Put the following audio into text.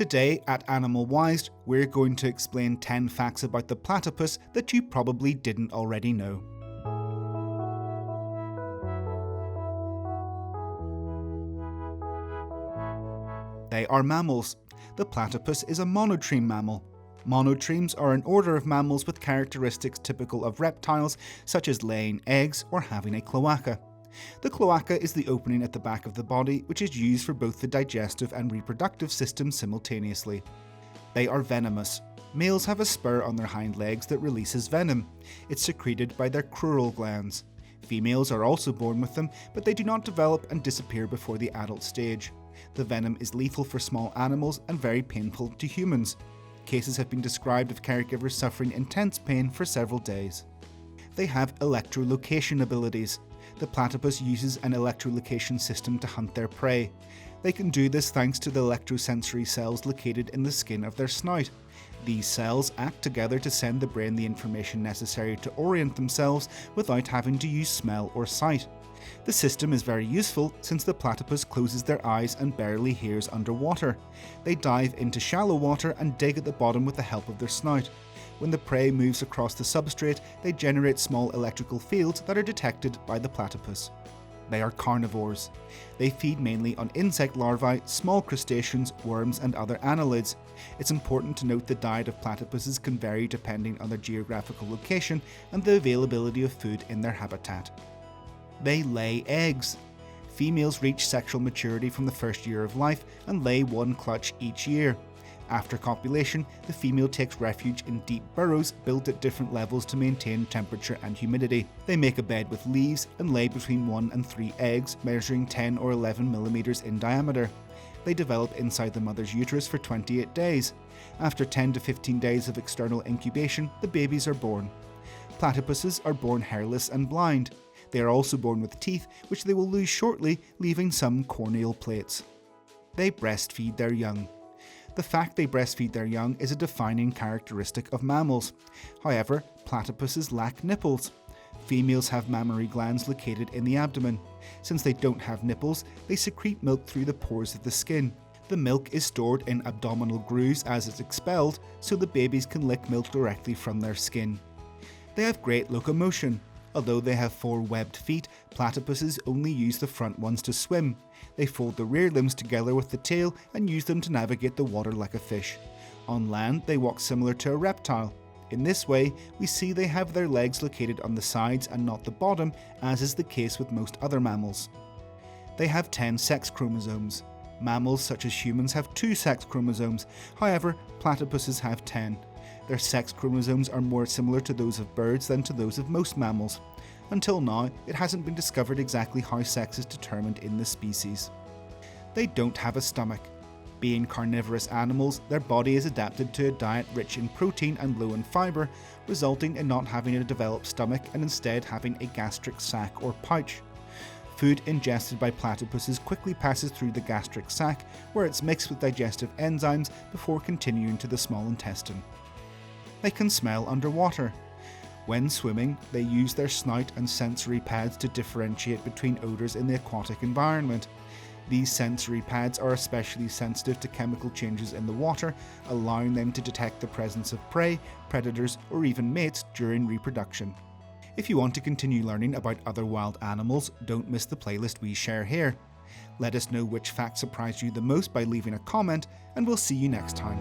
Today at AnimalWised, we're going to explain 10 facts about the platypus that you probably didn't already know. They are mammals. The platypus is a monotreme mammal. Monotremes are an order of mammals with characteristics typical of reptiles, such as laying eggs or having a cloaca. The cloaca is the opening at the back of the body which is used for both the digestive and reproductive systems simultaneously. They are venomous. Males have a spur on their hind legs that releases venom. It's secreted by their crural glands. Females are also born with them, but they do not develop and disappear before the adult stage. The venom is lethal for small animals and very painful to humans. Cases have been described of caregivers suffering intense pain for several days. They have electrolocation abilities. The platypus uses an electrolocation system to hunt their prey. They can do this thanks to the electrosensory cells located in the skin of their snout. These cells act together to send the brain the information necessary to orient themselves without having to use smell or sight. The system is very useful since the platypus closes their eyes and barely hears underwater. They dive into shallow water and dig at the bottom with the help of their snout. When the prey moves across the substrate, they generate small electrical fields that are detected by the platypus. They are carnivores. They feed mainly on insect larvae, small crustaceans, worms and other annelids. It's important to note the diet of platypuses can vary depending on their geographical location and the availability of food in their habitat. They lay eggs. Females reach sexual maturity from the first year of life and lay one clutch each year. After copulation, the female takes refuge in deep burrows built at different levels to maintain temperature and humidity. They make a bed with leaves and lay between 1 and 3 eggs, measuring 10 or 11 millimeters in diameter. They develop inside the mother's uterus for 28 days. After 10 to 15 days of external incubation, the babies are born. Platypuses are born hairless and blind. They are also born with teeth, which they will lose shortly, leaving some corneal plates. They breastfeed their young. The fact they breastfeed their young is a defining characteristic of mammals. However, platypuses lack nipples. Females have mammary glands located in the abdomen. Since they don't have nipples, they secrete milk through the pores of the skin. The milk is stored in abdominal grooves as it's expelled, so the babies can lick milk directly from their skin. They have great locomotion. Although they have 4 webbed feet, platypuses only use the front ones to swim. They fold the rear limbs together with the tail and use them to navigate the water like a fish. On land, they walk similar to a reptile. In this way, we see they have their legs located on the sides and not the bottom, as is the case with most other mammals. They have 10 sex chromosomes. Mammals such as humans have 2 sex chromosomes, however, platypuses have 10. Their sex chromosomes are more similar to those of birds than to those of most mammals. Until now, it hasn't been discovered exactly how sex is determined in the species. They don't have a stomach. Being carnivorous animals, their body is adapted to a diet rich in protein and low in fibre, resulting in not having a developed stomach and instead having a gastric sac or pouch. Food ingested by platypuses quickly passes through the gastric sac, where it's mixed with digestive enzymes before continuing to the small intestine. They can smell underwater. When swimming, they use their snout and sensory pads to differentiate between odours in the aquatic environment. These sensory pads are especially sensitive to chemical changes in the water, allowing them to detect the presence of prey, predators, or even mates during reproduction. If you want to continue learning about other wild animals, don't miss the playlist we share here. Let us know which fact surprised you the most by leaving a comment, and we'll see you next time.